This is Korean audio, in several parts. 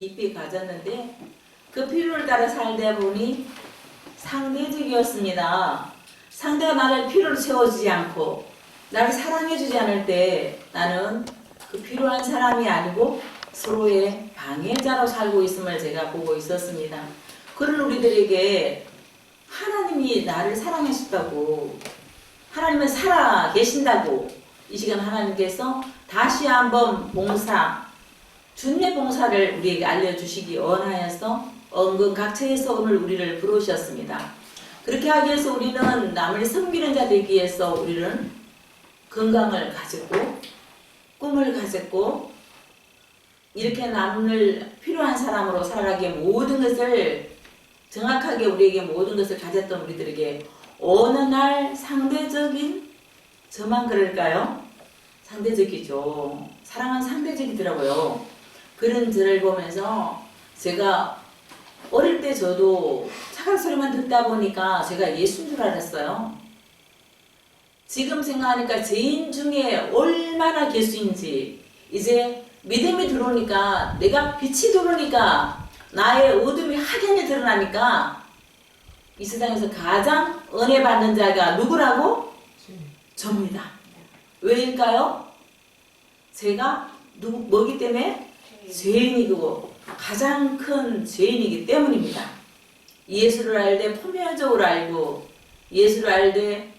깊이 가졌는데 그 필요를 따라 살다 보니 상대적이었습니다. 상대가 나를 필요로 채워주지 않고 나를 사랑해주지 않을 때 나는 그 필요한 사람이 아니고 서로의 방해자로 살고 있음을 제가 보고 있었습니다. 그런 우리들에게 하나님이 나를 사랑하셨다고, 하나님은 살아 계신다고 이 시간 하나님께서 다시 한번 주님의 봉사를 우리에게 알려주시기 원하여서 언근각처에서 오늘 우리를 부르셨습니다. 그렇게 하기 위해서 우리는 남을 섬기는 자 되기 위해서 우리는 건강을 가졌고 꿈을 가졌고 이렇게 남을 필요한 사람으로 살아가기에 모든 것을 정확하게 우리에게 모든 것을 가졌던 우리들에게 어느 날 상대적인, 저만 그럴까요? 상대적이죠. 사랑은 상대적이더라고요. 그런 저를 보면서 제가 어릴 때 저도 착한 소리만 듣다 보니까 제가 예수인 줄 알았어요. 지금 생각하니까 죄인 중에 얼마나 개수인지, 이제 믿음이 들어오니까, 내가 빛이 들어오니까, 나의 어둠이 확연히 드러나니까 이 세상에서 가장 은혜 받는 자가 누구라고? 저입니다. 왜일까요? 제가 뭐기 때문에? 죄인이고 가장 큰 죄인이기 때문입니다. 예수를 알되 표면적으로 알고, 예수를 알되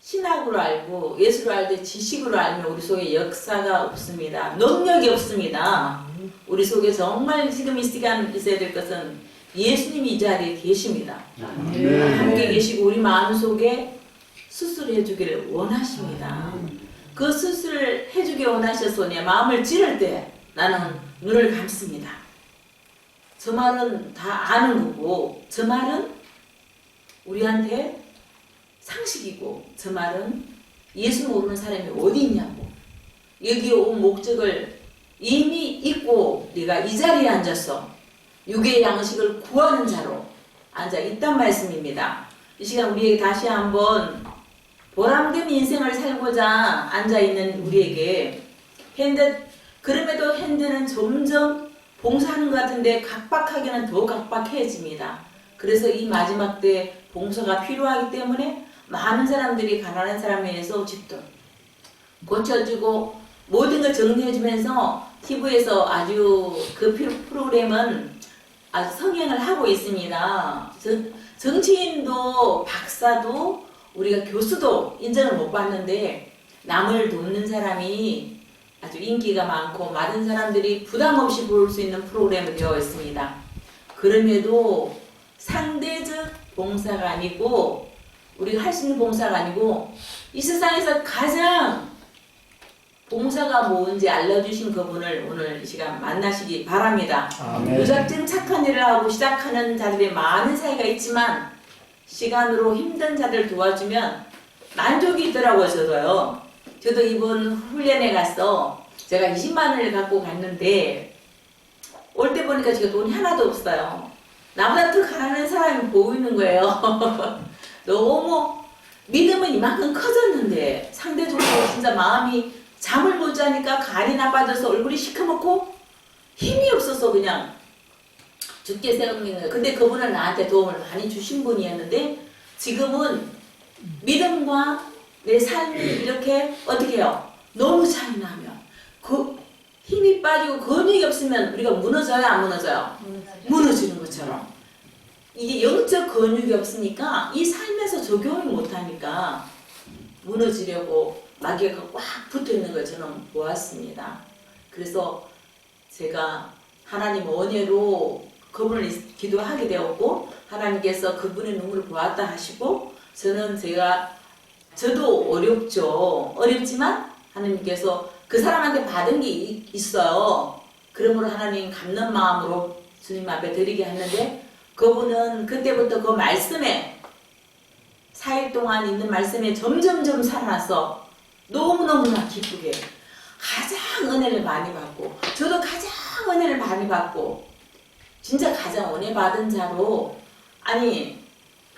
신학으로 알고, 예수를 알되 지식으로 알면 우리 속에 역사가 없습니다. 능력이 없습니다. 우리 속에 정말 지금 이 시간 있어야 될 것은 예수님이 이 자리에 계십니다. 함께 계시고 우리 마음속에 수술해 주기를 원하십니다. 그 수술을 해주기 원하셔서 내 마음을 찌를 때 나는 눈을 감습니다. 저 말은 다 아는 거고, 저 말은 우리한테 상식이고, 저 말은 예수 모르는 사람이 어디 있냐고, 여기 온 목적을 이미 잊고 네가 이 자리에 앉아서 육의 양식을 구하는 자로 앉아 있단 말씀입니다. 이 시간 우리에게 다시 한번 보람된 인생을 살고자 앉아있는 우리에게 그럼에도 현대는 점점 봉사하는 것 같은데 각박하게는 더 각박해집니다. 그래서 이 마지막 때 봉사가 필요하기 때문에 많은 사람들이 가난한 사람에 의해서 집도 고쳐주고 모든 걸 정리해주면서 TV에서 아주 그 프로그램은 아주 성행을 하고 있습니다. 정치인도 박사도 우리가 교수도 인정을 못 받는데 남을 돕는 사람이 아주 인기가 많고 많은 사람들이 부담 없이 볼 수 있는 프로그램이 되어 있습니다. 그럼에도 상대적 봉사가 아니고, 우리가 할 수 있는 봉사가 아니고, 이 세상에서 가장 봉사가 뭔지 알려주신 그분을 오늘 이 시간 만나시기 바랍니다. 무작정 착한 일을 하고 시작하는 자들이 많은 사이가 있지만 시간으로 힘든 자들 도와주면 만족이 있더라고요. 저도 이번 훈련에 가서 제가 20만 원을 갖고 갔는데 올 때 보니까 제가 돈이 하나도 없어요. 나보다 더 가난한 사람이 보이는 거예요. 너무 믿음은 이만큼 커졌는데 상대적으로 진짜 마음이 잠을 못 자니까 간이 나빠져서 얼굴이 시커멓고 힘이 없어서 그냥 죽게 생긴 거예요. 근데 그분은 나한테 도움을 많이 주신 분이었는데 지금은 믿음과 내 삶이 이렇게 어떻게 해요? 너무 차이 나면 그 힘이 빠지고 근육이 없으면 우리가 무너져요? 안 무너져요? 무너지는 것처럼 이게 영적 근육이 없으니까 이 삶에서 적용을 못하니까 무너지려고 마귀가 꽉 붙어있는 걸 저는 보았습니다. 그래서 제가 하나님 은혜로 그분을 기도하게 되었고 하나님께서 그분의 눈물을 보았다 하시고 저도 어렵지만 하나님께서 그 사람한테 받은 게 있어요. 그러므로 하나님 갚는 마음으로 주님 앞에 드리게 했는데 그분은 그때부터 그 말씀에 4일 동안 있는 말씀에 점점점 살아나서 너무너무나 기쁘게 가장 은혜를 많이 받고 저도 가장 은혜를 많이 받고 진짜 가장 은혜 받은 자로, 아니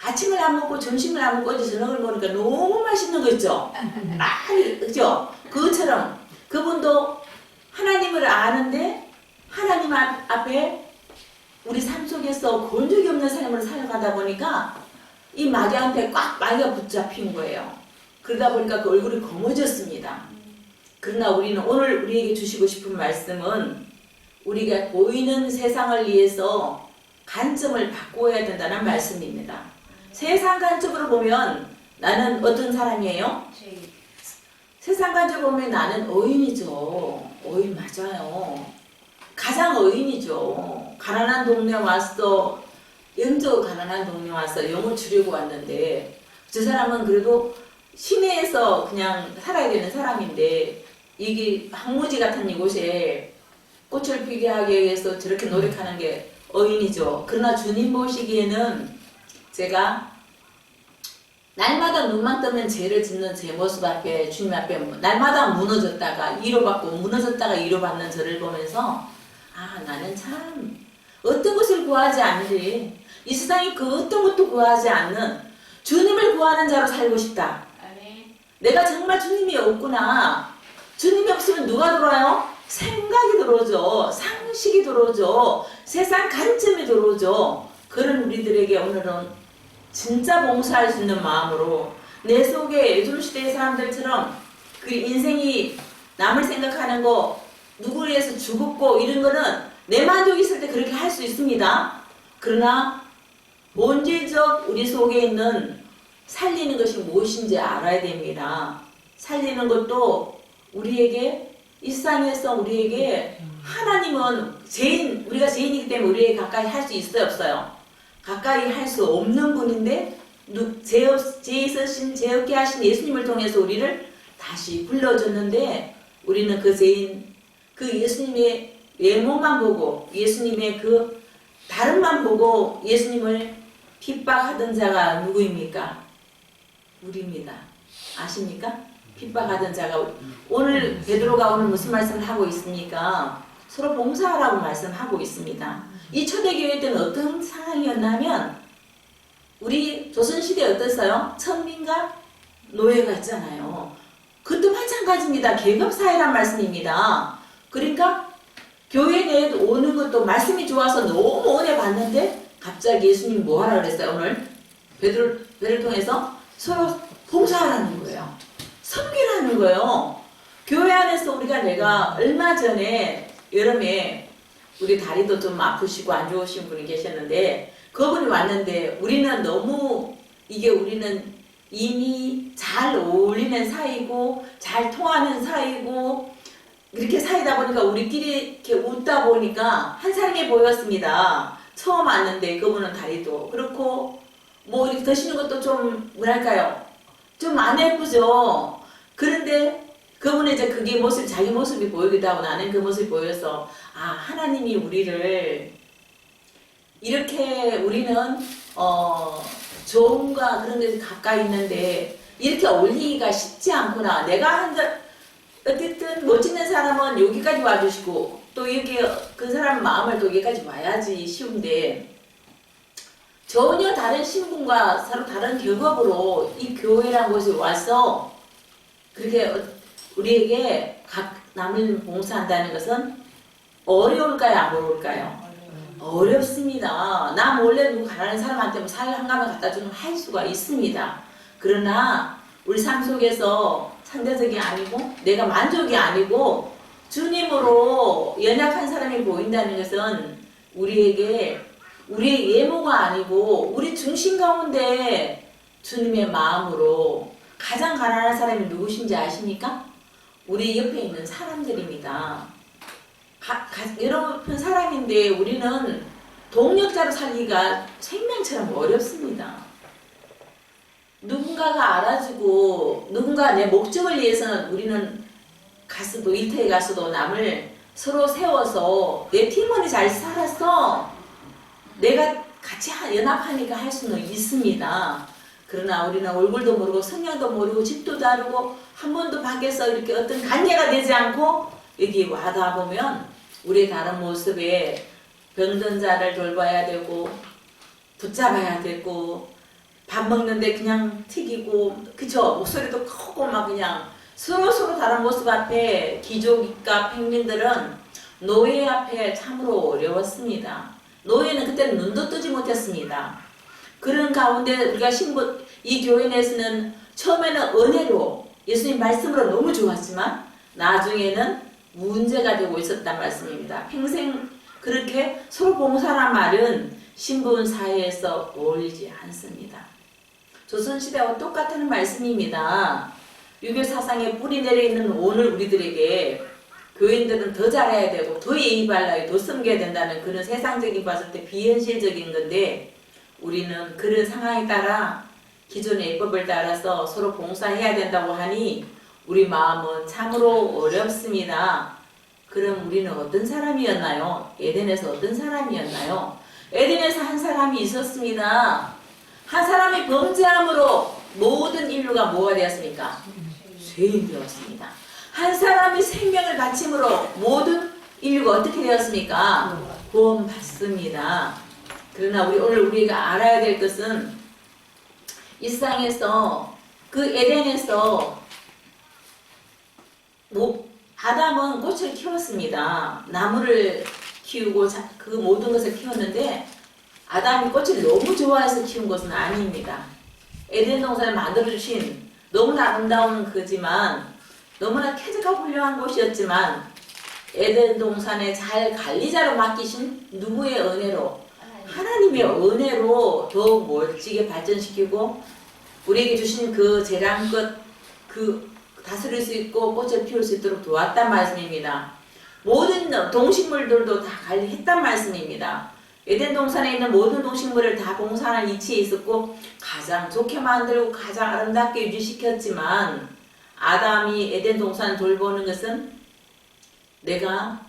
아침을 안 먹고 점심을 안 먹고 어제 저녁을 먹으니까 너무 맛있는 거 있죠? 많이, 그죠? 그것처럼 그분도 하나님을 아는데 하나님 앞에 우리 삶 속에서 본 적이 없는 삶을 살아가다 보니까 이 마귀한테 꽉 마귀가 붙잡힌 거예요. 그러다 보니까 그 얼굴이 검어졌습니다. 그러나 우리는 오늘 우리에게 주시고 싶은 말씀은 우리가 보이는 세상을 위해서 관점을 바꾸어야 된다는 말씀입니다. 세상 관점으로 보면 나는 어떤 사람이에요? 세상 관점으로 보면 나는 어인이죠. 어인 맞아요. 가장 어인이죠. 가난한 동네 와서 영적으로 가난한 동네 와서 영을 주려고 왔는데 저 사람은 그래도 시내에서 그냥 살아야 되는 사람인데 이게 황무지 같은 이곳에 꽃을 피게 하기 위해서 저렇게 노력하는 게 어인이죠. 그러나 주님 보시기에는 제가 날마다 눈만 뜨면 죄를 짓는 제 모습 앞에 주님 앞에 날마다 무너졌다가 위로받고 무너졌다가 위로받는 저를 보면서 아 나는 참 어떤 것을 구하지 않으리 이 세상에 그 어떤 것도 구하지 않는 주님을 구하는 자로 살고 싶다. 내가 정말 주님이 없구나. 주님이 없으면 누가 들어와요? 생각이 들어오죠. 상식이 들어오죠. 세상 관점이 들어오죠. 그런 우리들에게 오늘은 진짜 봉사할 수 있는 마음으로 내 속에 요즘 시대의 사람들처럼 그 인생이 남을 생각하는 거 누구를 위해서 죽었고 이런 거는 내 만족이 있을 때 그렇게 할 수 있습니다. 그러나 본질적 우리 속에 있는 살리는 것이 무엇인지 알아야 됩니다. 살리는 것도 우리에게 이 세상에서 우리에게 하나님은 우리가 죄인이기 때문에 우리에게 가까이 할 수 있어요 없어요? 가까이 할 수 없는 분인데 죄 있으신 죄 없게 하신 예수님을 통해서 우리를 다시 불러줬는데 우리는 그 죄인 그 예수님의 외모만 보고 예수님의 그 다름만 보고 예수님을 핍박하던 자가 누구입니까? 우리입니다. 아십니까? 핍박하던 자가 오늘 베드로가 오늘 무슨 말씀을 하고 있습니까? 서로 봉사하라고 말씀하고 있습니다. 이 초대교회 때는 어떤 상황이었냐면 우리 조선시대에 어땠어요? 천민과 노예가 있잖아요. 그것도 마찬가지입니다. 계급사회란 말씀입니다. 그러니까 교회 내에 오는 것도 말씀이 좋아서 너무 은혜 받는데 갑자기 예수님 뭐 하라 그랬어요? 오늘 베드로를 통해서 서로 봉사하라는 거예요. 섬기라는 거예요. 교회 안에서 내가 얼마 전에 여름에 우리 다리도 좀 아프시고 안 좋으신 분이 계셨는데 그분이 왔는데 우리는 너무 우리는 이미 잘 어울리는 사이고 잘 통하는 사이고 이렇게 사이다 보니까 우리끼리 이렇게 웃다 보니까 한 사람이 보였습니다. 처음 왔는데 그분은 다리도 그렇고 뭐 이렇게 드시는 것도 좀 뭐랄까요? 좀 안 예쁘죠. 그런데 그분의 이제 그게 자기 모습이 보이기도 하고 나는 그 모습이 보여서 아 하나님이 우리를 이렇게 우리는 좋음과 그런 데서 가까이 있는데 이렇게 어울리기가 쉽지 않구나. 내가 어쨌든 멋있는 사람은 여기까지 와주시고 또 여기 그 사람 마음을 또 여기까지 와야지 쉬운데 전혀 다른 신분과 서로 다른 계급으로 이 교회라는 곳에 와서 그렇게 우리에게 남을 봉사한다는 것은 어려울까요? 안 어려울까요? 어렵습니다. 나 몰래 누구 가난한 사람한테 뭐 살 한 가마 갖다 주는 할 수가 있습니다. 그러나 우리 삶 속에서 상대적이 아니고 내가 만족이 아니고 주님으로 연약한 사람이 보인다는 것은 우리의 예모가 아니고 우리 중심 가운데 주님의 마음으로 가장 가난한 사람이 누구신지 아십니까? 우리 옆에 있는 사람들입니다. 여러분 사람인데 우리는 동력자로 살기가 생명처럼 어렵습니다. 누군가가 알아주고 누군가 내 목적을 위해서는 우리는 일터에 가서도 남을 서로 세워서 내 팀원이 잘 살았어. 내가 같이 연합하니까 할 수는 있습니다. 그러나 우리는 얼굴도 모르고 성향도 모르고 집도 다르고 한 번도 밖에서 이렇게 어떤 관계가 되지 않고 여기 와다 보면 우리의 다른 모습에 병든 자를 돌봐야 되고 붙잡아야 되고 밥 먹는데 그냥 튀기고 그쵸? 목소리도 크고 막 그냥 서로 다른 모습 앞에 귀족과 평민들은 노예 앞에 참으로 어려웠습니다. 노예는 그때는 눈도 뜨지 못했습니다. 그런 가운데 우리가 이 교회 내에서는 처음에는 은혜로 예수님 말씀으로 너무 좋았지만 나중에는 문제가 되고 있었단 말씀입니다. 평생 그렇게 서로 봉사란 말은 신분 사회에서 어울리지 않습니다. 조선시대와 똑같은 말씀입니다. 유교 사상에 뿌리 내려있는 오늘 우리들에게 교인들은 더 잘해야 되고 더 예의 발라야 더 섬겨야 된다는 그런 세상적인 봤을 때 비현실적인 건데 우리는 그런 상황에 따라 기존의 예법을 따라서 서로 봉사해야 된다고 하니 우리 마음은 참으로 어렵습니다. 그럼 우리는 어떤 사람이었나요? 에덴에서 어떤 사람이었나요? 에덴에서 한 사람이 있었습니다. 한 사람이 범죄함으로 모든 인류가 뭐가 되었습니까? 죄인 되었습니다. 한 사람이 생명을 바침으로 모든 인류가 어떻게 되었습니까? 구원받습니다. 그러나 오늘 우리가 알아야 될 것은 이 세상에서 그 에덴에서 아담은 꽃을 키웠습니다. 나무를 키우고 그 모든 것을 키웠는데 아담이 꽃을 너무 좋아해서 키운 것은 아닙니다. 에덴 동산을 만들어주신 너무나 아름다운 거지만 너무나 쾌적하고 훌륭한 곳이었지만 에덴 동산에 잘 관리자로 맡기신 누구의 은혜로? 하나님의 은혜로 더욱 멋지게 발전시키고 우리에게 주신 그 재량껏 다스릴 수 있고 꽃을 피울 수 있도록 도왔단 말씀입니다. 모든 동식물들도 다 관리했단 말씀입니다. 에덴 동산에 있는 모든 동식물을 다 봉사하는 이치에 있었고 가장 좋게 만들고 가장 아름답게 유지시켰지만 아담이 에덴 동산을 돌보는 것은 내가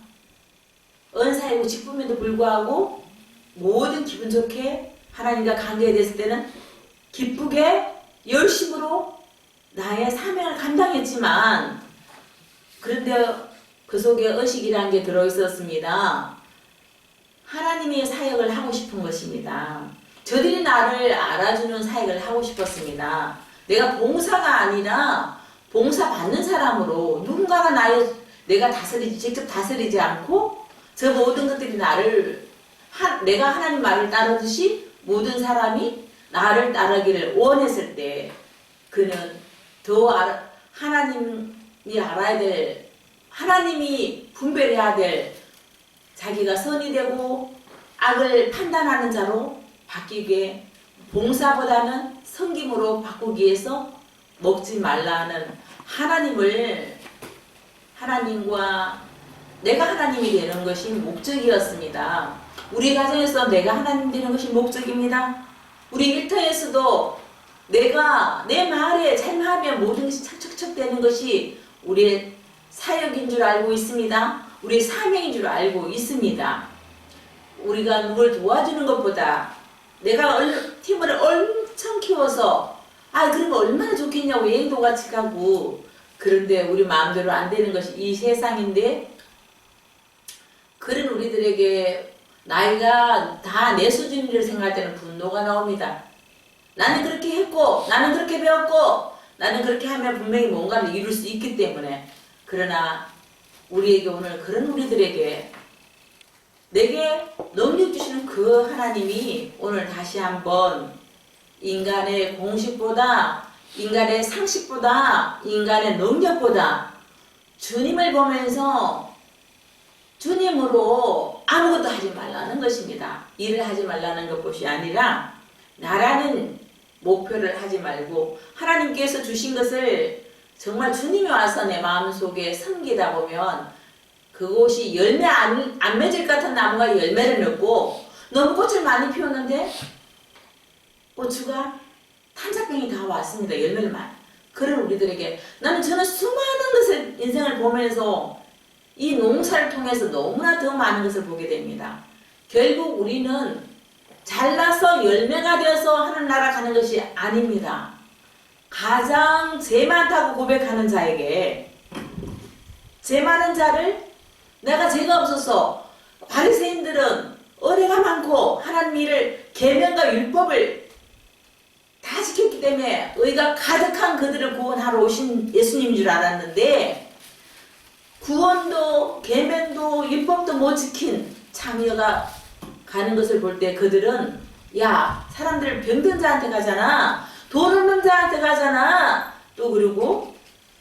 은사이고 기쁨에도 불구하고 모든 기분 좋게 하나님과 관계됐을 때는 기쁘게 열심으로 나의 사명을 감당했지만 그런데 그 속에 의식이라는 게 들어있었습니다. 하나님의 사역을 하고 싶은 것입니다. 저들이 나를 알아주는 사역을 하고 싶었습니다. 내가 봉사가 아니라 봉사받는 사람으로 누군가가 내가 직접 다스리지 않고 저 모든 것들이 내가 하나님 말을 따르듯이 모든 사람이 나를 따르기를 원했을 때 그는 더 하나님이 알아야 될 하나님이 분별해야 될 자기가 선이 되고 악을 판단하는 자로 바뀌게 봉사보다는 섬김으로 바꾸기 위해서 먹지 말라는 하나님과 내가 하나님이 되는 것이 목적이었습니다. 우리 가정에서 내가 하나님 되는 것이 목적입니다. 우리 일터에서도 내가 내 말에 잘하면 모든 것이 척척척 되는 것이 우리의 사역인 줄 알고 있습니다. 우리의 사명인 줄 알고 있습니다. 우리가 누굴 도와주는 것보다 내가 팀을 엄청 키워서 그러면 얼마나 좋겠냐고 여행도 같이 가고 그런데 우리 마음대로 안 되는 것이 이 세상인데 그런 우리들에게 나이가 다 내 수준을 생각할 때는 분노가 나옵니다. 나는 그렇게 했고 나는 그렇게 배웠고 나는 그렇게 하면 분명히 뭔가를 이룰 수 있기 때문에 그러나 우리에게 오늘 그런 우리들에게 내게 능력 주시는 그 하나님이 오늘 다시 한번 인간의 공식보다 인간의 상식보다 인간의 능력보다 주님을 보면서 주님으로 아무것도 하지 말라는 것입니다. 일을 하지 말라는 것이 아니라 나라는 목표를 하지 말고 하나님께서 주신 것을 정말 주님이 와서 내 마음속에 섬기다 보면 그곳이 열매 안 맺을 것 같은 나무가 열매를 맺고 너무 꽃을 많이 피웠는데 고추가 탄작병이 다 왔습니다. 열매를 많이. 그런 우리들에게 저는 수많은 것을 인생을 보면서 이 농사를 통해서 너무나 더 많은 것을 보게 됩니다. 결국 우리는 잘나서 열매가 되어서 하늘나라 가는 것이 아닙니다. 가장 죄 많다고 고백하는 자에게 죄 많은 자를 내가 죄가 없어서 바리새인들은 은혜가 많고 하나님 일을 계명과 율법을 다 지켰기 때문에 의가 가득한 그들을 구원하러 오신 예수님인 줄 알았는데 구원도 계명도 율법도 못 지킨 창녀가 가는 것을 볼 때 그들은 야 사람들 병든 자한테 가잖아, 돈 없는 자한테 가잖아, 또 그리고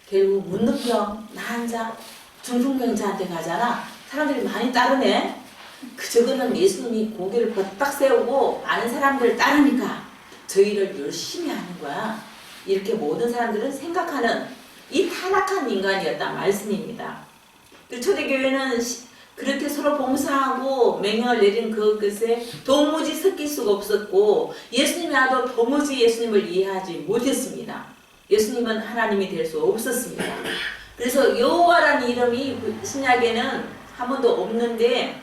결국 문둥병, 나은 자, 중풍병자한테 가잖아. 사람들이 많이 따르네. 저거는 예수님이 고개를 딱 세우고 많은 사람들을 따르니까 저 일을 열심히 하는 거야. 이렇게 모든 사람들은 생각하는 이 타락한 인간이었단 말씀입니다. 그 초대교회는 그렇게 서로 봉사하고 명령을 내린 그것에 도무지 섞일 수가 없었고 예수님이 와도 도무지 예수님을 이해하지 못했습니다. 예수님은 하나님이 될 수 없었습니다. 그래서 여호와라는 이름이 신약에는 한 번도 없는데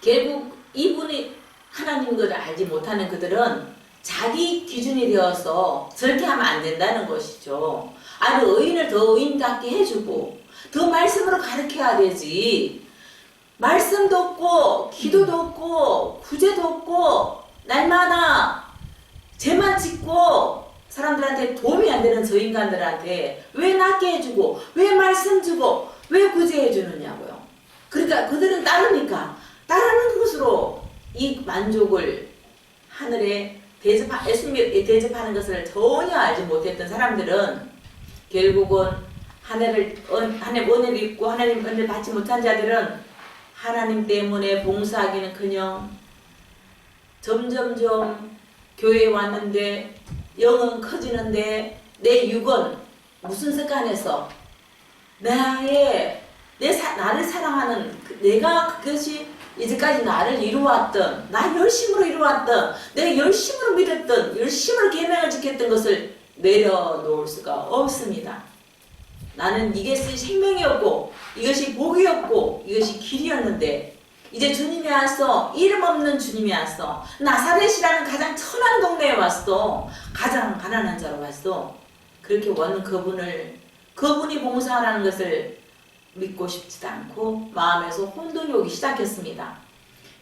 결국 이분이 하나님인 것을 알지 못하는 그들은 자기 기준이 되어서 저렇게 하면 안 된다는 것이죠. 아니 의인을 더 의인답게 해주고 더 말씀으로 가르쳐야 되지. 말씀도 없고 기도도 없고 구제도 없고 날마다 죄만 짓고 사람들한테 도움이 안 되는 저 인간들한테 왜 낫게 해주고 왜 말씀 주고 왜 구제해 주느냐고요. 그러니까 그들은 따르니까 따르는 것으로 이 만족을 하늘에 예수님이 대접하는 것을 전혀 알지 못했던 사람들은 결국은 하나님 은혜를 입고 하나님 은혜를 받지 못한 자들은 하나님 때문에 봉사하기는커녕 점점점 교회에 왔는데 영은 커지는데 내 육은 무슨 습관에서 나를 사랑하는 내가 그것이 이제까지 나를 이루어왔던 나 열심으로 이루어왔던 내가 열심으로 믿었던 열심으로 계명을 지켰던 것을 내려놓을 수가 없습니다. 나는 이것이 생명이었고 이것이 복이었고 이것이 길이었는데 이제 주님이 왔어. 이름 없는 주님이 왔어. 나사렛이라는 가장 천한 동네에 왔어. 가장 가난한 자로 왔어. 그렇게 왔는 그분이 봉사하라는 것을 믿고 싶지도 않고 마음에서 혼돈이 오기 시작했습니다.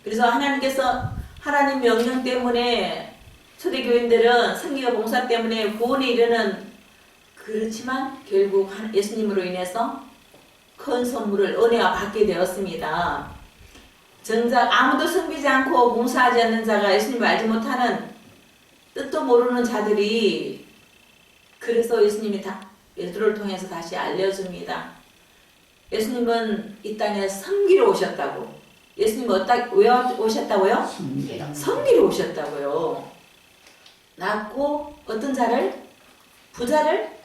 그래서 하나님께서 하나님 명령 때문에 초대교인들은 성기와 봉사 때문에 구원에 이르는 그렇지만 결국 예수님으로 인해서 큰 선물을 은혜와 받게 되었습니다. 정작 아무도 섬기지 않고 봉사하지 않는 자가 예수님을 알지 못하는 뜻도 모르는 자들이 그래서 예수님이 베드로를 통해서 다시 알려줍니다. 예수님은 이 땅에 섬기러 오셨다고. 예수님은 왜 오셨다고요? 섬기러 오셨다고요. 낳고 어떤 자를? 부자를?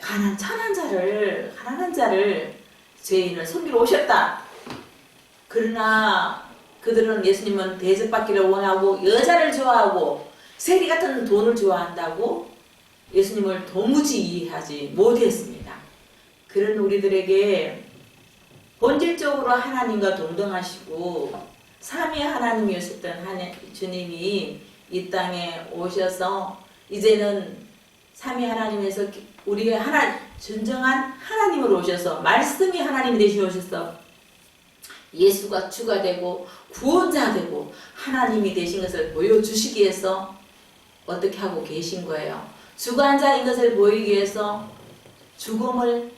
가난한 자를 죄인을 섬기러 오셨다. 그러나 그들은 예수님은 대접받기를 원하고 여자를 좋아하고 세리 같은 돈을 좋아한다고 예수님을 도무지 이해하지 못했습니다. 그런 우리들에게 본질적으로 하나님과 동등하시고 삼위 하나님이셨던 주님이 이 땅에 오셔서 이제는 삼위 하나님에서 우리의 진정한 하나님으로 오셔서 말씀이 하나님이 되시어 오셔서 예수가 주가 되고 구원자 되고 하나님이 되신 것을 보여주시기 위해서 어떻게 하고 계신 거예요. 주관자인 것을 보이기 위해서 죽음을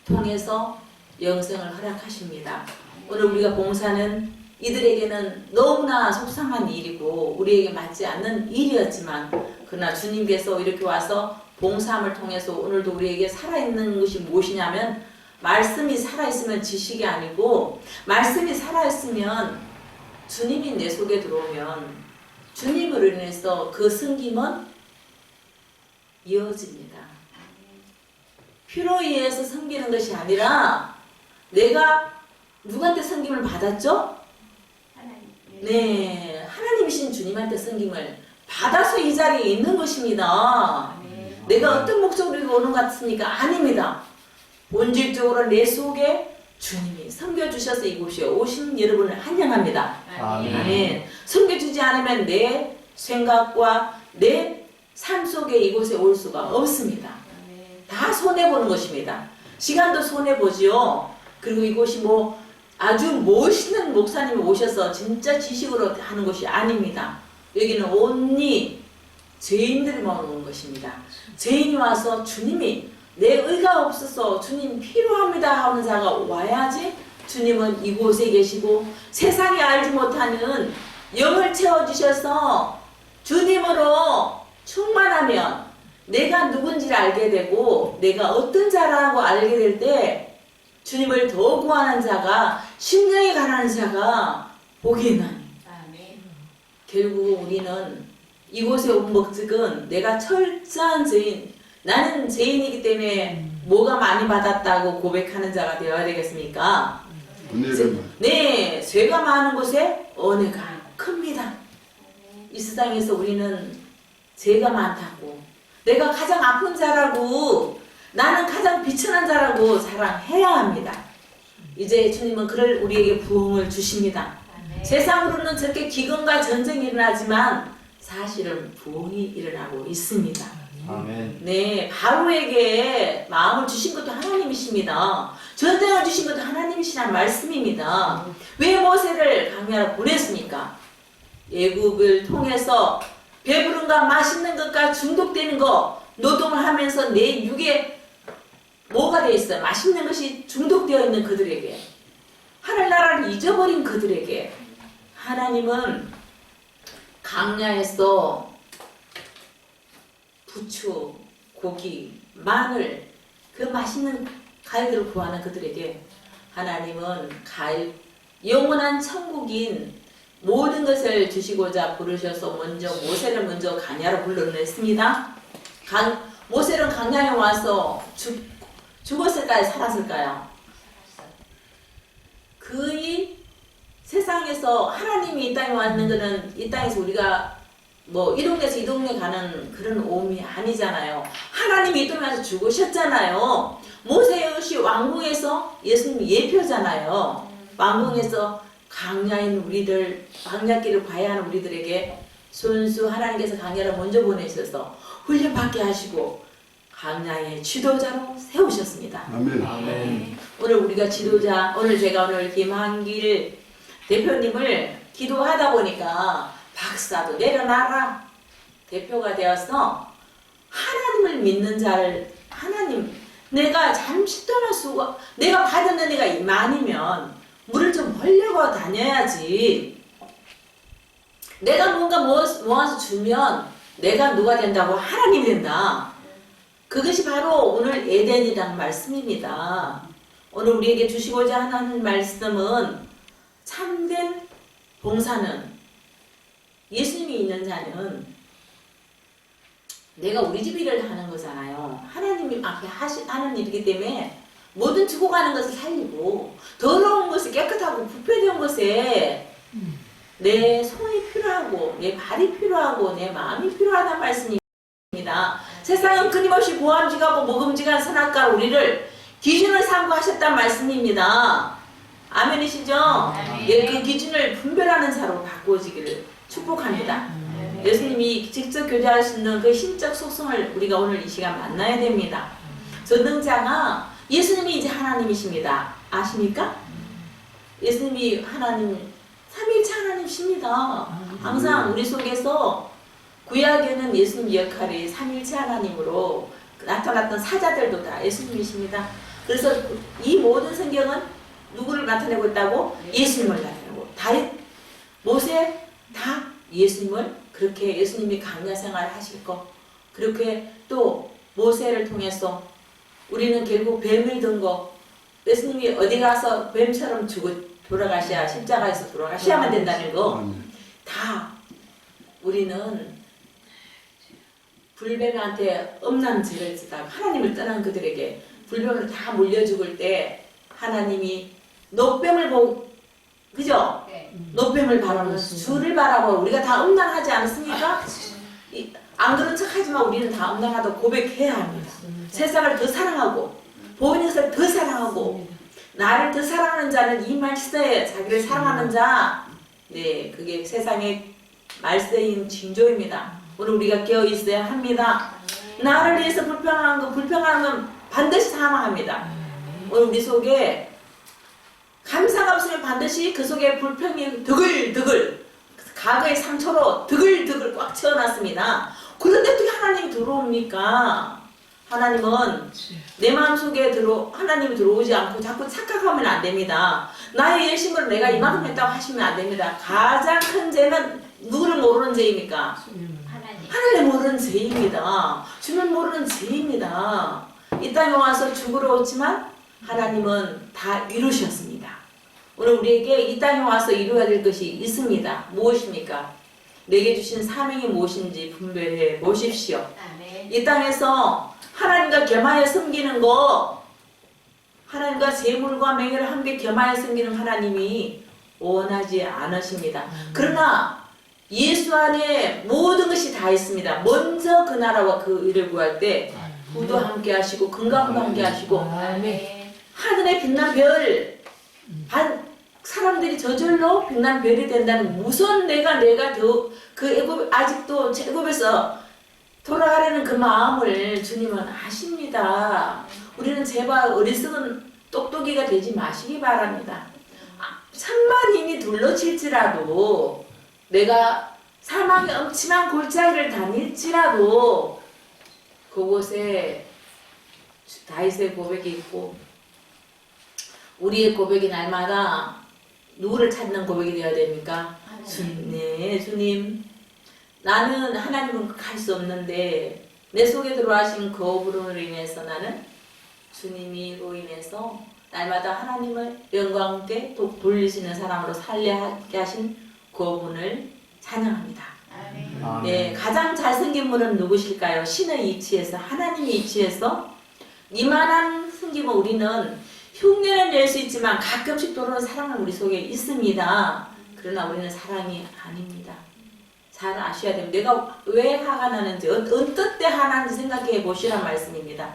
통해서 영생을 허락하십니다. 오늘 우리가 봉사는 이들에게는 너무나 속상한 일이고 우리에게 맞지 않는 일이었지만 그러나 주님께서 이렇게 와서 봉사함을 통해서 오늘도 우리에게 살아있는 것이 무엇이냐면 말씀이 살아있으면 지식이 아니고 말씀이 살아있으면 주님이 내 속에 들어오면 주님으로 인해서 그 섬김은 이어집니다. 피로 인해서 섬기는 것이 아니라 내가 누구한테 섬김을 받았죠? 네, 하나님이신 주님한테 섬김을 받아서 이 자리에 있는 것입니다. 내가 어떤 목적으로 오는 것 같습니까? 아닙니다. 본질적으로 내 속에 주님이 섬겨주셔서 이곳에 오신 여러분을 환영합니다. 아멘. 섬겨주지 않으면 내 생각과 내 삶 속에 이곳에 올 수가 없습니다. 다 손해보는 것입니다. 시간도 손해보지요. 그리고 이곳이 아주 멋있는 목사님이 오셔서 진짜 지식으로 하는 것이 아닙니다. 여기는 온리 죄인들만 오는 것입니다. 죄인이 와서 주님이 내 의가 없어서 주님 필요합니다 하는 자가 와야지 주님은 이곳에 계시고 세상이 알지 못하는 영을 채워주셔서 주님으로 충만하면 내가 누군지를 알게 되고 내가 어떤 자라고 알게 될 때 주님을 더 구하는 자가 심령이 가난한 자가 복이 나니 결국 우리는 이곳에 온 목적은 내가 철저한 죄인, 나는 죄인이기 때문에 뭐가 많이 받았다고 고백하는 자가 되어야 되겠습니까? 네, 죄가 많은 곳에 은혜가 큽니다. 이 세상에서 우리는 죄가 많다고, 내가 가장 아픈 자라고, 나는 가장 비천한 자라고 자랑해야 합니다. 이제 주님은 그럴 우리에게 부흥을 주십니다. 세상으로는 저렇게 기근과 전쟁이 일어나지만 사실은 부흥이 일어나고 있습니다. 아멘. 네, 바로에게 마음을 주신 것도 하나님이십니다. 전쟁을 주신 것도 하나님이시란 말씀입니다. 왜 모세를 광야로 보냈습니까? 애굽을 통해서 배부른가 맛있는 것과 중독되는 것, 노동을 하면서 내 육에 뭐가 되어 있어요? 맛있는 것이 중독되어 있는 그들에게, 하늘나라를 잊어버린 그들에게 하나님은 광야에서 부추, 고기, 마늘, 그 맛있는 과일들을 구하는 그들에게 하나님은 영원한 천국인 모든 것을 주시고자 부르셔서 모세를 먼저 광야로 불러냈습니다. 모세는 광야에 와서 죽었을까요? 살았을까요? 그의 세상에서 하나님이 이 땅에 왔는 것은 이 땅에서 우리가 뭐 이 동네에서 이 동네 가는 그런 오음이 아니잖아요. 하나님이 이 동네 와서 죽으셨잖아요. 모세의 왕궁에서 예수님이 예표잖아요. 왕궁에서 광야인 우리들, 광야길을 가야 하는 우리들에게 손수 하나님께서 광야를 먼저 보내셔서 훈련받게 하시고 광야의 지도자로 세우셨습니다. 아멘. 아멘. 오늘 우리가 지도자, 제가 김한길 대표님을 기도하다 보니까 박사도 내려놔라 대표가 되어서 하나님을 믿는 자를 내가 잠시 동안 내가 받은 은혜가 많으면 물을 좀 벌려고 다녀야지. 내가 뭔가 모아서 주면 내가 누가 된다고? 하나님이 된다. 그것이 바로 오늘 에덴이라는 말씀입니다. 오늘 우리에게 주시고자 하는 말씀은 참된 봉사는, 예수님이 있는 자는 내가 우리 집 일을 하는 거잖아요. 하나님이 앞에 하는 일이기 때문에 모든 죽어가는 것을 살리고 더러운 것을 깨끗하고 부패된 것에 내 손이 필요하고 내 발이 필요하고 내 마음이 필요하다는 말씀입니다. 세상은 끊임없이 고함지가고 먹음직한 선악과 우리를 기준을 삼고 하셨다는 말씀입니다. 아멘이시죠? 예, 그 기준을 분별하는 자로 바꾸어지기를 축복합니다. 예수님이 직접 교제하시는 그 신적 속성을 우리가 오늘 이 시간 만나야 됩니다. 전능자가 예수님이 이제 하나님이십니다. 아십니까? 예수님이 하나님, 삼위일체 하나님이십니다. 항상 우리 속에서 구약에는 예수님 역할이 삼위일체 하나님으로 나타났던 사자들도 다 예수님이십니다. 그래서 이 모든 성경은 누구를 나타내고 있다고? 예수님을 나타내고, 다윗, 모세 다 예수님을, 그렇게 예수님이 광야 생활을 하실 거, 그렇게 또 모세를 통해서 우리는 결국 뱀을 든 거, 예수님이 어디 가서 뱀처럼 돌아가셔야, 십자가에서 돌아가셔야만 된다는 거, 다 우리는 불뱀한테 엄난 죄를 지다 하나님을 떠난 그들에게 불뱀을 다 물려 죽을 때 하나님이 노뱀을 보고, 그죠? 노뱀을 바라보고 주를 바라보고 우리가 다 음란하지 않습니까? 안 그런 척하지만 우리는 다 음란하다고 고백해야 합니다. 세상을 더 사랑하고 보이는 것을 더 사랑하고 나를 더 사랑하는 자는 이 말씀에 자기를 사랑하는 자, 네, 그게 세상의 말세인 징조입니다. 오늘 우리가 깨어 있어야 합니다. 나를 위해서 불평하는 건 반드시 사망합니다. 오늘 우리 속에 감사가 없으면 반드시 그 속에 불평이 드글드글, 과거의 상처로 드글드글 꽉 채워놨습니다. 그런데 어떻게 하나님이 들어옵니까? 하나님은 내 마음속에 하나님이 들어오지 않고 자꾸 착각하면 안 됩니다. 나의 열심으로 내가 이만큼 했다고 하시면 안 됩니다. 가장 큰 죄는 누구를 모르는 죄입니까? 하나님 모르는 죄입니다. 주를 모르는 죄입니다. 이 땅에 와서 죽으러 왔지만 하나님은 다 이루셨습니다. 오늘 우리에게 이 땅에 와서 이루어야 될 것이 있습니다. 무엇입니까? 내게 주신 사명이 무엇인지 분별해 보십시오. 이 땅에서 하나님과 겸하여 섬기는 거, 하나님과 재물과 명예를 함께 겸하여 섬기는 하나님이 원하지 않으십니다. 그러나 예수 안에 모든 것이 다 있습니다. 먼저 그 나라와 그 의를 구할 때 부도 함께 하시고 건강도 함께 하시고 하늘에 빛난 별, 사람들이 저절로 빛난 별이 된다는 무슨 내가 아직도 애굽에서 돌아가려는 그 마음을 주님은 아십니다. 우리는 제발 어리석은 똑똑이가 되지 마시기 바랍니다. 산만인이 둘러칠지라도 내가 사망의 엄침한 골짜기를 다닐지라도 그곳에 다윗의 고백이 있고 우리의 고백이 날마다 누구를 찾는 고백이 되어야 됩니까? 주님, 나는 하나님은 갈 수 없는데 내 속에 들어와신 거부로 인해서 나는 주님이로 인해서 날마다 하나님을 영광께 돌리시는 사람으로 살게 하신 그분을 찬양합니다. 네, 가장 잘생긴 분은 누구실까요? 신의 이치에서, 하나님의 이치에서 이만한 숨김은 우리는 흉내는 낼 수 있지만 가끔씩 도는 사랑은 우리 속에 있습니다. 그러나 우리는 사랑이 아닙니다. 잘 아셔야 됩니다. 내가 왜 화가 나는지, 어떨 때 화나는지 생각해 보시란 말씀입니다.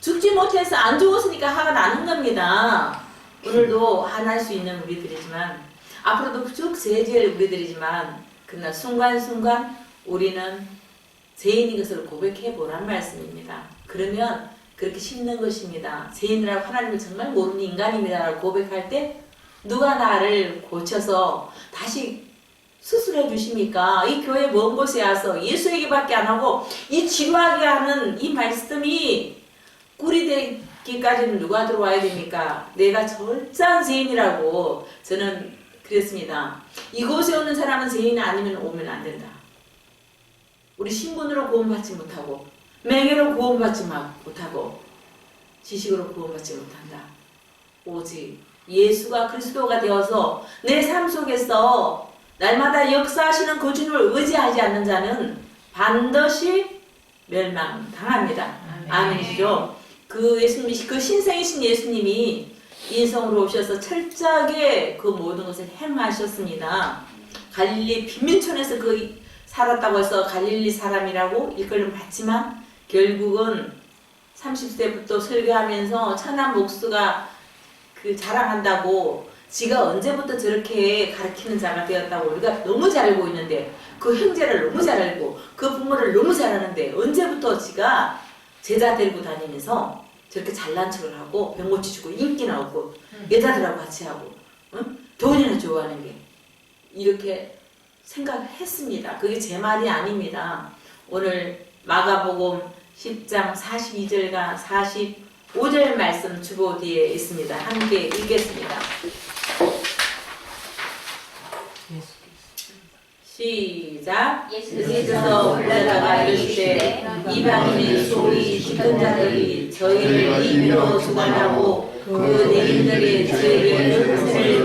죽지 못해서 안 죽었으니까 화가 나는 겁니다. 오늘도 화날 수 있는 우리들이지만 앞으로도 쭉 세질 우리들이지만 그러나 순간순간 우리는 죄인인 것을 고백해 보란 말씀입니다. 그러면 그렇게 심는 것입니다. 죄인이라고 하나님을 정말 모르는 인간입니다라고 고백할 때 누가 나를 고쳐서 다시 수술해 주십니까? 이 교회 먼 곳에 와서 예수에게밖에 안 하고 이 치료하게 하는 이 말씀이 꿀이 되기까지는 누가 들어와야 됩니까? 내가 절대한 죄인이라고 저는 그랬습니다. 이곳에 오는 사람은 죄인 아니면 오면 안 된다. 우리 신분으로 구원받지 못하고 명예로 구원받지 못하고 지식으로 구원받지 못한다. 오직 예수가 그리스도가 되어서 내 삶 속에서 날마다 역사하시는 그 주님을 의지하지 않는 자는 반드시 멸망당합니다. 아멘이죠. 그 예수님이, 그 신생이신 예수님이 인성으로 오셔서 철저하게 그 모든 것을 행하셨습니다. 갈릴리 빈민촌에서 살았다고 해서 갈릴리 사람이라고 일컬음 받지만 결국은 30세부터 설교하면서 천한 목수가 자랑한다고 지가 언제부터 저렇게 가르치는 자가 되었다고 우리가 너무 잘 알고 있는데 그 형제를 너무 잘 알고 그 부모를 너무 잘 아는데 언제부터 지가 제자 데리고 다니면서 저렇게 잘난 척을 하고 병 고치주고 인기나 얻고 여자들하고 같이 하고 돈이나 좋아하는 게 이렇게 생각을 했습니다. 그게 제 말이 아닙니다. 오늘 마가복음 10장 42절과 45절 말씀 주보 뒤에 있습니다. 함께 읽겠습니다. 시작. 예수께서 올라다가 이르시되 이방인의 소위 시큰 자들이 저희를 임의로 주관하고 그 내인들이 저에게 은혜를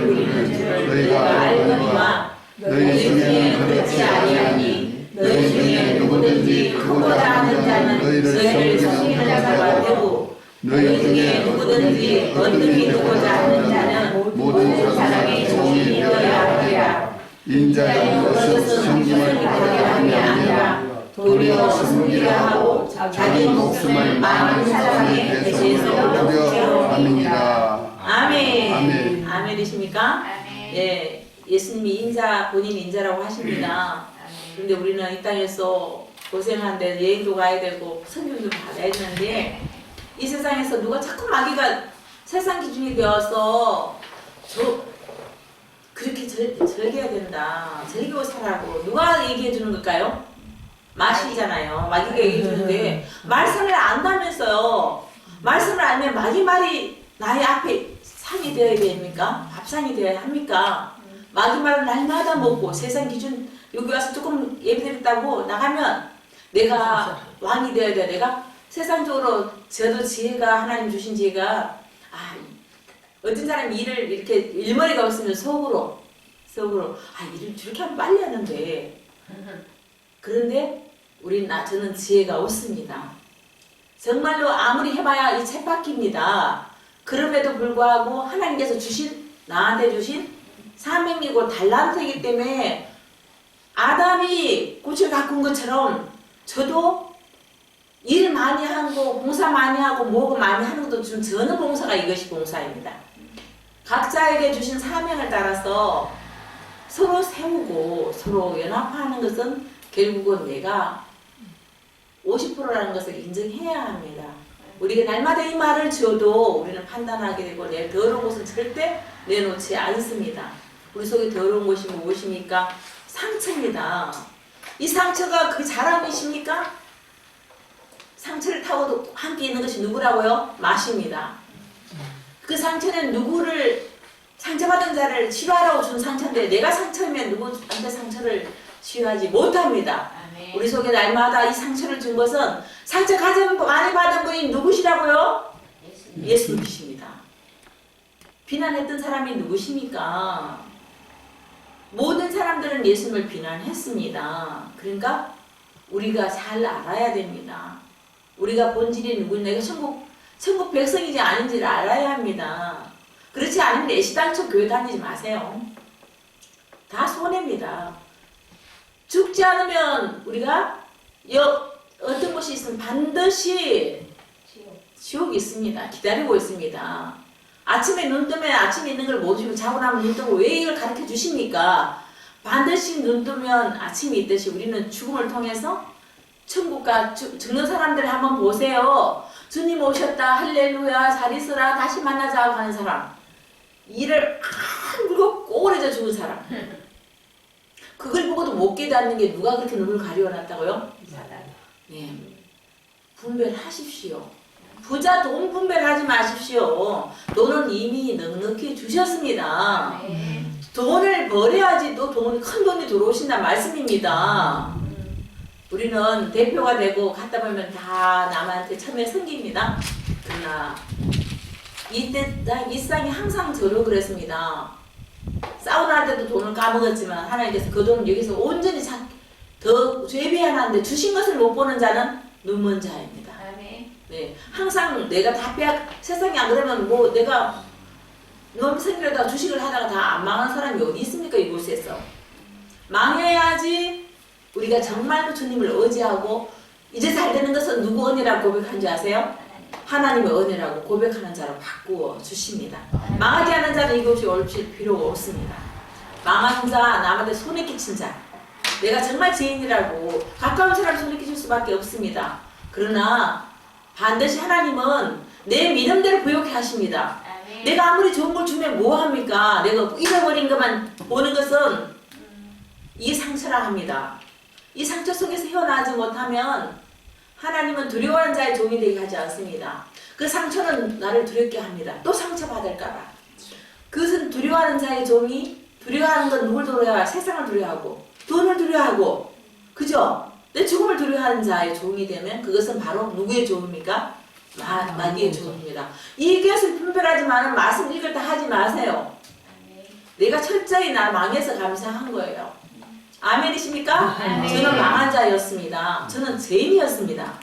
부리는 줄을 너희가 알거니와 너희 중에 그렇지 아니하니 너희 중에 누구든지 크고자 하는 자는 너희를 섬기는 자가 되고 너희 중에 누구든지 언능이 되고자 하는 자는 모든 사람의 종이 되어야 하리라. 인자의 것은 성경을 바르게 함이 아니라 도리어 섬기려 하고 자기 목숨을 많은 사람의 대신에서 얻으려 함이니라. 아멘. 아멘. 아멘이십니까? 네, 예수님이 본인 인자라고 하십니다. 그런데 우리는 이 땅에서 고생하는데 여행도 가야 되고 선교도 받아야 되는데 이 세상에서 누가 자꾸 마귀가 세상 기준이 되어서 그렇게 즐겨야 된다. 즐기고 살라고 누가 얘기해 주는 걸까요? 마시잖아요. 마귀가 얘기해 주는데 말씀을 안다면서요. 말씀을 알면 마귀 말이 나의 앞에 상이 되어야 됩니까? 밥상이 되어야 합니까? 마귀 말을 날마다 먹고 세상 기준 여기 와서 조금 예배드렸다고 나가면 내가 왕이 되어야 돼. 내가 세상적으로 저도 지혜가 하나님 주신 지혜가 어떤 사람이 일을 이렇게 일머리가 없으면 속으로 일을 저렇게 하면 빨리 하는데 그런데 저는 지혜가 없습니다. 정말로 아무리 해봐야 이 쳇바퀴입니다. 그럼에도 불구하고 하나님께서 나한테 주신 사명이고 달란트이기 때문에 아담이 꽃을 가꾼 것처럼 저도 일 많이 하고 봉사 많이 하고 뭐고 많이 하는 것도 저는 봉사가 이것이 봉사입니다. 각자에게 주신 사명을 따라서 서로 세우고 서로 연합하는 것은 결국은 내가 50%라는 것을 인정해야 합니다. 우리가 날마다 이 말을 지어도 우리는 판단하게 되고 내 더러운 것은 절대 내놓지 않습니다. 우리 속에 더러운 것이 무엇입니까? 상처입니다. 이 상처가 그 자랑이십니까? 상처를 타고도 함께 있는 것이 누구라고요? 맛입니다. 그 상처는 상처받은 자를 치료하라고 준 상처인데 내가 상처면 누구한테 상처를 치유하지 못합니다. 아멘. 우리 속에 날마다 이 상처를 준 것은 상처 가장 많이 받은 분이 누구시라고요? 예수님이십니다. 비난했던 사람이 누구십니까? 모든 사람들은 예수님을 비난했습니다. 그러니까 우리가 잘 알아야 됩니다. 우리가 본질이 누구냐, 내가 천국 백성이지 아닌지를 알아야 합니다. 그렇지 않으면 애시당초 교회 다니지 마세요. 다 손해입니다. 죽지 않으면 우리가 어떤 곳이 있으면 반드시 지옥이 있습니다. 기다리고 있습니다. 아침에 눈 뜨면 아침에 있는 걸 모르시고 자고 나면 눈 뜨고 왜 이걸 가르쳐 주십니까? 반드시 눈 뜨면 아침이 있듯이 우리는 죽음을 통해서 천국과 죽는 사람들 한번 보세요. 주님 오셨다 할렐루야 잘 있어라 다시 만나자 하는 사람, 이를 물고 꼬부러져 죽은 사람, 그걸 보고도 못 깨닫는 게 누가 그렇게 눈을 가려놨다고요? 예. 분별하십시오. 부자 돈 분별하지 마십시오. 돈은 이미 넉넉히 주셨습니다. 돈을 벌여야지 또 큰 돈이 들어오신다는 말씀입니다. 우리는 대표가 되고 갔다 보면 다 남한테 처음에 섬깁니다. 그러나 이 쌍이 항상 저로 그랬습니다. 사우나 할 때도 돈을 까먹었지만 하나님께서 그 돈을 여기서 온전히 더 죄비하는데 주신 것을 못 보는 자는 눈먼 자입니다. 네, 항상 내가 다 세상이 안 그러면 뭐 내가 nom생이라다가 주식을 하다가 다 안 망한 사람이 어디 있습니까? 이곳에서 망해야지 우리가 정말로 주님을 의지하고 이제 잘 되는 것은 누구 은혜라고 고백한 줄 아세요? 하나님의 은혜라고 고백하는 자로 바꾸어 주십니다. 망하지 않은 자는 이곳이 올 필요가 없습니다. 망한 자, 남한테 손해 끼친 자, 내가 정말 죄인이라고 가까운 사람 손해 끼칠 수밖에 없습니다. 그러나 반드시 하나님은 내 믿음대로 부욕해 하십니다. 내가 아무리 좋은 걸 주면 뭐합니까? 내가 잃어버린 것만 보는 것은 이게 상처라 합니다. 이 상처 속에서 헤어나지 못하면 하나님은 두려워하는 자의 종이 되게 하지 않습니다. 그 상처는 나를 두렵게 합니다. 또 상처받을까봐. 그것은 두려워하는 자의 종이, 두려워하는 건 누굴 두려워해요? 세상을 두려워하고 돈을 두려워하고, 그죠? 내 죽음을 두려워하는 자의 종이 되면 그것은 바로 누구의 종입니까? 마귀의 종입니다. 이것을 분별하지만 말씀 읽을 때 하지 마세요. 내가 철저히 나 망해서 감사한 거예요. 아멘이십니까? 저는 망한 자였습니다. 저는 죄인이었습니다.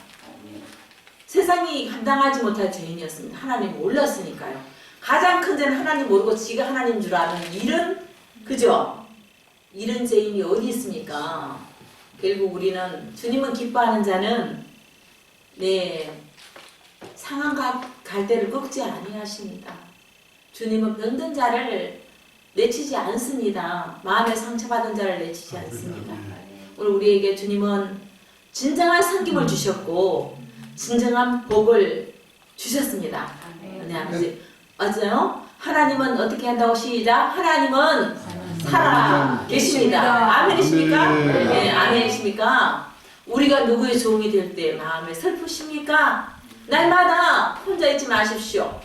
세상이 감당하지 못할 죄인이었습니다. 하나님 몰랐으니까요. 가장 큰 죄는 하나님 모르고 지가 하나님 줄 아는 이런, 그죠? 이런 죄인이 어디 있습니까? 결국 우리는 주님은 기뻐하는 자는 상한 갈대를 꺾지 아니하십니다. 주님은 병든 자를 내치지 않습니다. 마음에 상처받은 자를 내치지 않습니다. 오늘 우리에게 주님은 진정한 섬김을 주셨고 진정한 복을 주셨습니다. 네, 아버지. 맞아요? 하나님은 어떻게 한다고 시작? 하나님은 살아 계십니다. 아멘이십니까? 네, 아멘이십니까? 우리가 누구의 종이 될 때 마음에 슬프십니까? 날마다 혼자 있지 마십시오.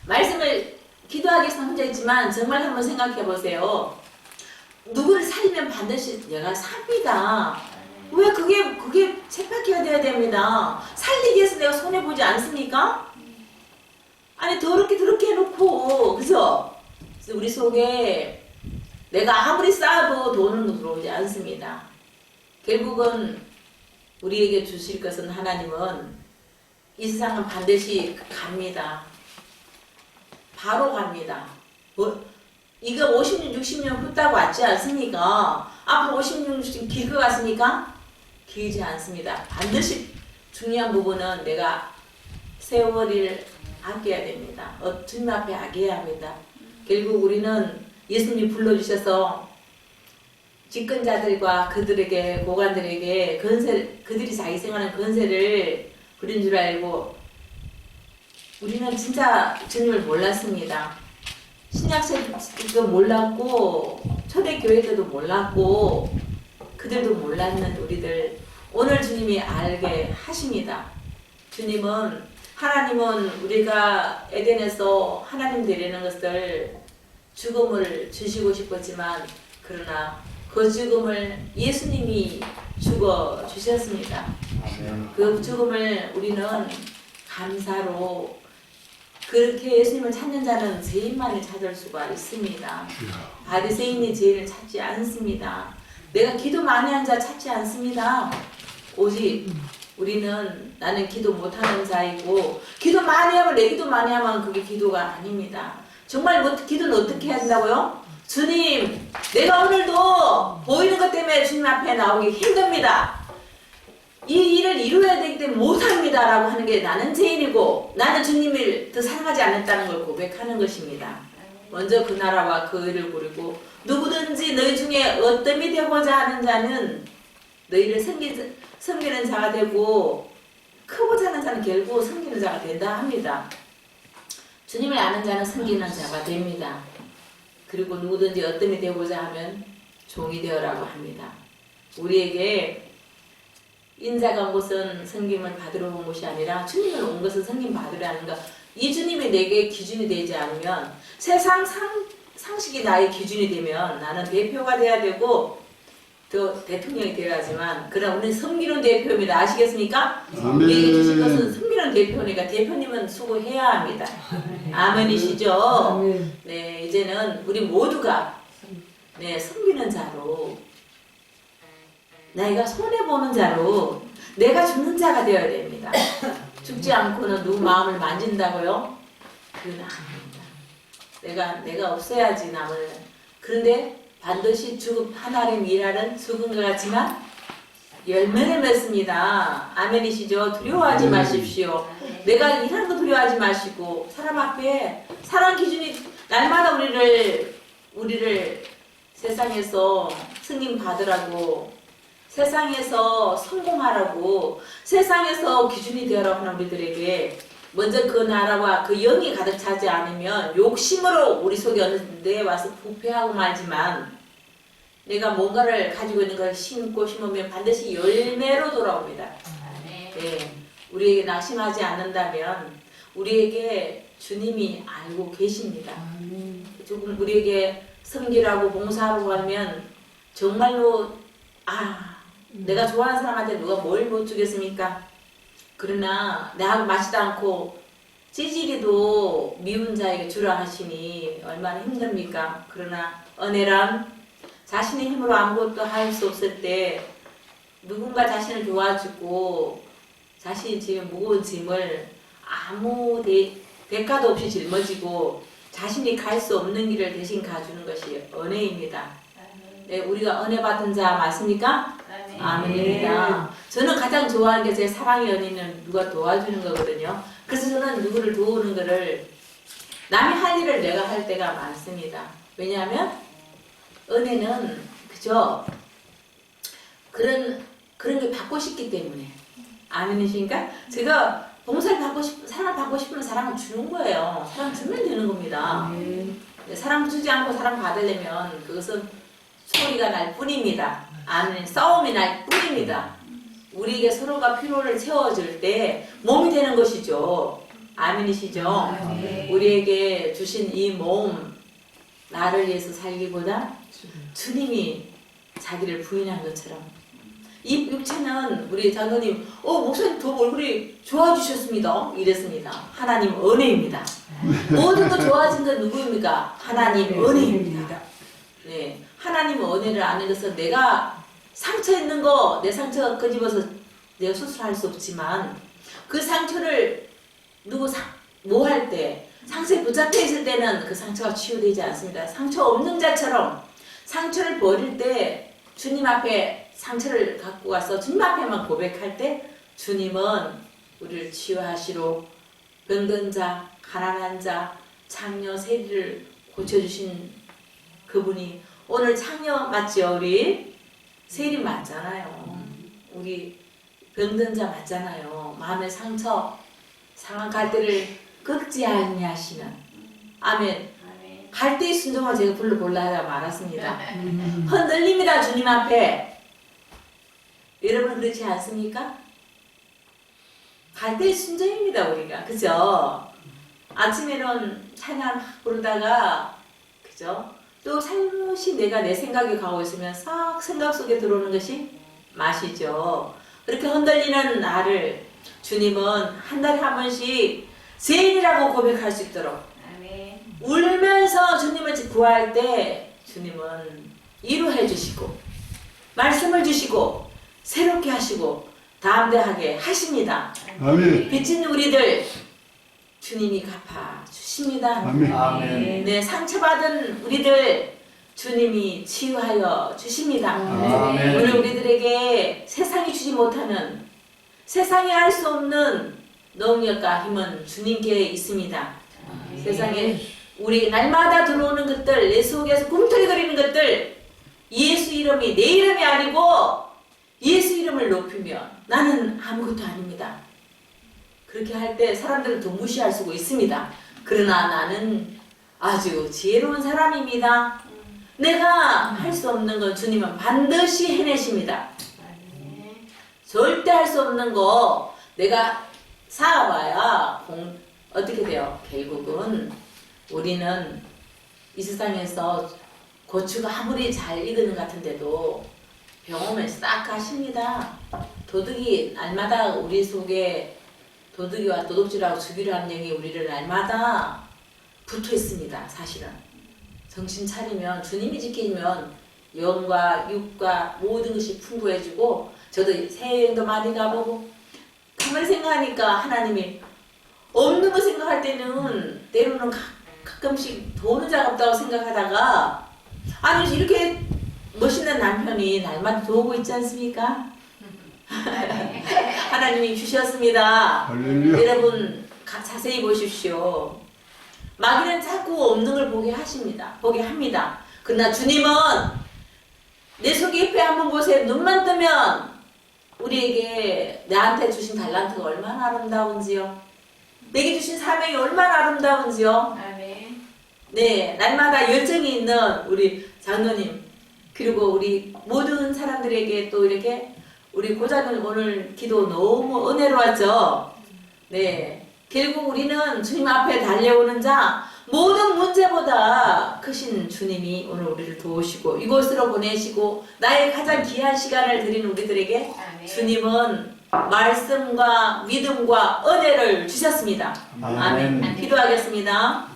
말씀을 기도하기 위해서 혼자 있지만 정말 한번 생각해 보세요. 누구를 살리면 반드시 내가 삽니다. 왜 그게 쳇바퀴가 돼야 됩니다. 살리기 위해서 내가 손해보지 않습니까? 아니 더럽게 해놓고 그죠? 우리 속에 내가 아무리 쌓아도 돈은 들어오지 않습니다. 결국은 우리에게 주실 것은 하나님은 이 세상은 반드시 갑니다. 바로 갑니다. 이거 50년, 60년 후다고 왔지 않습니까? 앞으로 50년, 60년 길 것 같습니까? 길지 않습니다. 반드시 중요한 부분은 내가 세월을 아껴야 됩니다. 주님 앞에 아껴야 합니다. 결국 우리는 예수님이 불러주셔서 집권자들과 그들에게 고관들에게 그들이 자기 생활하는 건세를 부린 줄 알고 우리는 진짜 주님을 몰랐습니다. 신약세도 몰랐고 초대교회 때도 몰랐고 그들도 몰랐는 우리들 오늘 주님이 알게 하십니다. 하나님은 우리가 에덴에서 하나님 되려는 것을 죽음을 주시고 싶었지만 그러나 그 죽음을 예수님이 죽어 주셨습니다. 그 죽음을 우리는 감사로 그렇게 예수님을 찾는 자는 죄인만을 찾을 수가 있습니다. 바리새인이 죄인을 찾지 않습니다. 내가 기도 많이 한 자 찾지 않습니다. 오직 우리는 나는 기도 못하는 자이고 기도 많이 하면 내 기도 많이 하면 그게 기도가 아닙니다. 정말 기도는 어떻게 한다고요? 주님 내가 오늘도 보이는 것 때문에 주님 앞에 나오기 힘듭니다. 이 일을 이루어야 되기 때문에 못합니다 라고 하는 게 나는 죄인이고 나는 주님을 더 사랑하지 않았다는 걸 고백하는 것입니다. 먼저 그 나라와 그 의를 구르고 누구든지 너희 중에 어뜸이 되고자 하는 자는 너희를 섬기는 자가 되고 크고자 하는 자는 결국 섬기는 자가 된다 합니다. 주님을 아는 자는 섬기는 자가 됩니다. 그리고 누구든지 어뜸이 되고자 하면 종이 되어라고 합니다. 우리에게 인자가 온 것은 섬김을 받으러 온 것이 아니라 주님을 온 것은 섬김 받으라는 것. 이 주님이 내게 기준이 되지 않으면 세상 상식이 나의 기준이 되면 나는 대표가 돼야 되고 또 대통령이 되어야 하지만 그러나 우리는 섬기는 대표입니다. 아시겠습니까? 우리에게 주신 것은 섬기는 대표니까 대표님은 수고해야 합니다. 아멘이시죠? 네, 이제는 우리 모두가 섬기는 자로 내가 손해보는 자로 내가 죽는 자가 되어야 됩니다. 죽지 않고는 누구 마음을 만진다고요? 그건 아닙니다. 내가 없어야지 남을. 그런데 반드시 하나님 일하는 죽은 것 같지만 열매를 맺습니다. 아멘이시죠? 두려워하지 마십시오. 내가 일하는 거 두려워하지 마시고 사람 앞에 사람 기준이 날마다 우리를 세상에서 승인 받으라고 세상에서 성공하라고 세상에서 기준이 되어라고 하는 우리들에게 먼저 그 나라와 그 영이 가득 차지 않으면 욕심으로 우리 속에 어느 데 와서 부패하고 말지만 내가 뭔가를 가지고 있는 걸 심으면 반드시 열매로 돌아옵니다. 네, 우리에게 낙심하지 않는다면 우리에게 주님이 알고 계십니다. 조금 우리에게 섬기라고 봉사하고 하면 정말로 내가 좋아하는 사람한테 누가 뭘 못 주겠습니까? 그러나 나하고 맞지도 않고 찌질이도 미운 자에게 주라 하시니 얼마나 힘듭니까? 그러나 은혜란 자신의 힘으로 아무것도 할 수 없을 때 누군가 자신을 도와주고 자신이 지금 무거운 짐을 아무 대가도 없이 짊어지고 자신이 갈 수 없는 길을 대신 가주는 것이 은혜입니다. 네, 우리가 은혜 받은 자 맞습니까? 아멘입니다. 저는 가장 좋아하는 게 제 사랑의 연인은 누가 도와주는 거거든요. 그래서 저는 누구를 도우는 거를 남이 할 일을 내가 할 때가 많습니다. 왜냐하면 은혜는 그저 그런 게 받고 싶기 때문에. 아멘이십니까? 제가 봉사를 받고 싶으면 사랑을 받고 싶으면 사랑을 주는 거예요. 사랑 주면 되는 겁니다. 사랑 주지 않고 사랑 받으려면 그것은 소리가 날 뿐입니다. 아멘. 싸움이 날 뿐입니다. 우리에게 서로가 필요를 채워줄 때 몸이 되는 것이죠. 아멘이시죠? 우리에게 주신 이 몸, 나를 위해서 살기보다 주님이 자기를 부인한 것처럼 이 육체는 우리 장로님 목사님 더 얼굴이 좋아지셨습니다 이랬습니다. 하나님 은혜입니다. 모든 거 좋아진 건 누구입니까? 하나님 은혜입니다. 네, 하나님 은혜를 아는 것은 내가 상처 있는 거 내 상처 끄집어서 내가 수술할 수 없지만 그 상처를 누구 뭐 할 때 상처에 붙잡혀 있을 때는 그 상처가 치유되지 않습니다. 상처 없는 자처럼 상처를 버릴 때 주님 앞에 상처를 갖고 가서 주님 앞에만 고백할 때 주님은 우리를 치유하시러 병든 자, 가난한 자, 창녀, 세리를 고쳐주신 그분이 오늘 창녀 맞죠? 우리 세리 맞잖아요. 우리 병든 자 맞잖아요. 마음의 상처, 상한 갈대를 꺾지 아니하시는 아멘. 갈대의 순종을 제가 불러볼라 말았습니다. 흔들립니다 주님 앞에. 여러분 그렇지 않습니까? 갈대의 순종입니다 우리가. 그죠? 아침에는 찬양 막 부르다가 그죠? 또 살며시 내가 내 생각이 가고 있으면 싹 생각 속에 들어오는 것이 맛이죠. 그렇게 흔들리는 나를 주님은 한 달에 한 번씩 죄인이라고 고백할 수 있도록 울면서 주님을 구할 때 주님은 위로해 주시고 말씀을 주시고 새롭게 하시고 담대하게 하십니다. 아멘. 빚진 우리들 주님이 갚아 주십니다. 아멘. 네, 상처받은 우리들 주님이 치유하여 주십니다. 아멘. 오늘 우리들에게 세상이 주지 못하는 세상이 할 수 없는 능력과 힘은 주님께 있습니다. 세상에 우리 날마다 들어오는 것들, 내 속에서 꿈틀거리는 것들, 예수 이름이 내 이름이 아니고 예수 이름을 높이면 나는 아무것도 아닙니다. 그렇게 할 때 사람들은 더 무시할 수가 있습니다. 그러나 나는 아주 지혜로운 사람입니다. 내가 할 수 없는 건 주님은 반드시 해내십니다. 절대 할 수 없는 거 내가 쌓아봐야 어떻게 돼요? 결국은 우리는 이 세상에서 고추가 아무리 잘 익은 것 같은데도 병원에 싹 가십니다. 도둑이 날마다 우리 속에 도둑이와 도둑질하고 죽이려 하는 영이 우리를 날마다 붙어 있습니다. 사실은 정신 차리면 주님이 지키면 영과 육과 모든 것이 풍부해지고 저도 해외여행도 많이 가보고 가만히 생각하니까 하나님이 없는 거 생각할 때는 때로는 가끔씩 돈은 작업다고 생각하다가 아니 이렇게 멋있는 남편이 날마다 도우고 있지 않습니까? 하나님이 주셨습니다. 할렐루야. 여러분 자세히 보십시오. 마귀는 자꾸 없는 걸 보게 하십니다. 보게 합니다. 그러나 주님은 내 속에 옆에 한번 보세요. 눈만 뜨면 우리에게 나한테 주신 달란트가 얼마나 아름다운지요. 내게 주신 사명이 얼마나 아름다운지요. 네, 날마다 열정이 있는 우리 장로님 그리고 우리 모든 사람들에게 또 이렇게 우리 고자님 오늘 기도 너무 은혜로웠죠. 네, 결국 우리는 주님 앞에 달려오는 자 모든 문제보다 크신 주님이 오늘 우리를 도우시고 이곳으로 보내시고 나의 가장 귀한 시간을 드린 우리들에게 주님은 말씀과 믿음과 은혜를 주셨습니다. 아멘. 기도하겠습니다.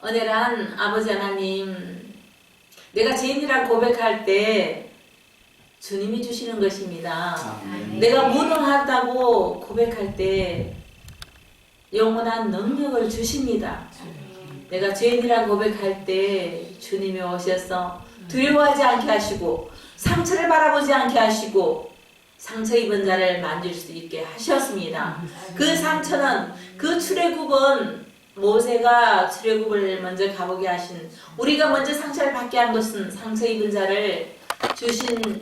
은혜란 아버지 하나님, 내가 죄인이라 고백할 때 주님이 주시는 것입니다. 아멘. 내가 무능하다고 고백할 때 영원한 능력을 주십니다. 내가 죄인이라 고백할 때 주님이 오셔서 두려워하지 않게 하시고 상처를 바라보지 않게 하시고 상처 입은 자를 만질 수 있게 하셨습니다. 그 상처는 그 출애굽은 모세가 출애굽을 먼저 가보게 하신 우리가 먼저 상처를 받게 한 것은 상처 입은 자를 주신